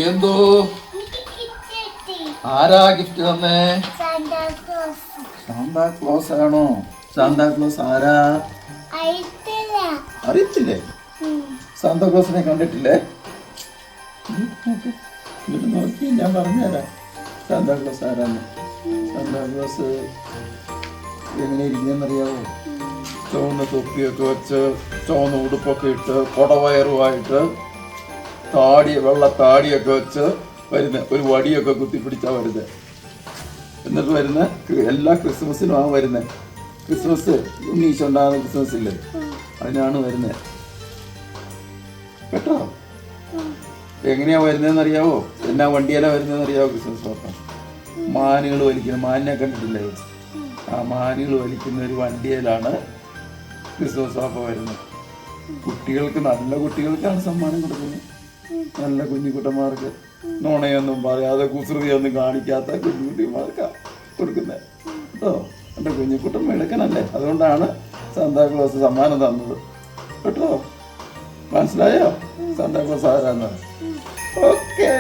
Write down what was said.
എന്തോ ആരാ ഗിഫ്റ്റ് തന്നേ? സാന്താക്ലോസ് ആണോ? സാന്താക്ലോസ് ആരാ? അറിയത്തില്ലേ? സാന്താക്ലോസിനെ കണ്ടിട്ടില്ലേ? എന്നിട്ട് നോക്കി ഞാൻ പറഞ്ഞുതരാം സാന്താക്ലോസ് ആരാന്ന്. സാന്താക്ലോസ് എങ്ങനെ ഇരിക്കുന്നറിയാവോ? ചുവന്ന തൊപ്പിയൊക്കെ വെച്ച് ചുവന്ന ഉടുപ്പൊക്കെ ഇട്ട് കൊടവയറുമായിട്ട് വെള്ള താടിയൊക്കെ വെച്ച് വരുന്ന ഒരു വടിയൊക്കെ കുത്തിപ്പിടിച്ചാ വരുന്നത്. എന്നിട്ട് വരുന്ന എല്ലാ ക്രിസ്മസിനും വരുന്നത്. ക്രിസ്മസ് ഉണ്ണീശോ ഉണ്ടാകുന്ന ക്രിസ്മസ് ഇല്ലേ, അതിനാണ് വരുന്നത് കേട്ടോ. എങ്ങനെയാ വരുന്നതെന്ന് അറിയാവോ? എന്നാ വണ്ടിയിലാ വരുന്നതെന്ന് അറിയാവോ? ക്രിസ്മസ് പാപ്പ മാനുകൾ വലിക്കുന്ന, മാനിനെ കണ്ടിട്ടില്ലേ? ആ മാനുകൾ വലിക്കുന്ന ഒരു വണ്ടിയിലാണ് ക്രിസ്മസ് പാപ്പ വരുന്നത്. കുട്ടികൾക്ക്, നല്ല കുട്ടികൾക്കാണ് സമ്മാനം കൊടുക്കുന്നത്. നല്ല കുഞ്ഞുകുട്ടന്മാർക്ക്, നുണയൊന്നും പറയാതെ കുസൃതിയൊന്നും കാണിക്കാത്ത കുഞ്ഞുകുട്ടിമാർക്കാണ് കൊടുക്കുന്നത് കേട്ടോ. എൻ്റെ കുഞ്ഞുകുട്ടൻ മിടുക്കനല്ലേ, അതുകൊണ്ടാണ് സാന്താക്ലോസ് സമ്മാനം തന്നത് കേട്ടോ. മനസ്സിലായോ സാന്താക്ലോസ് ആരാന്ന്? ഓക്കേ.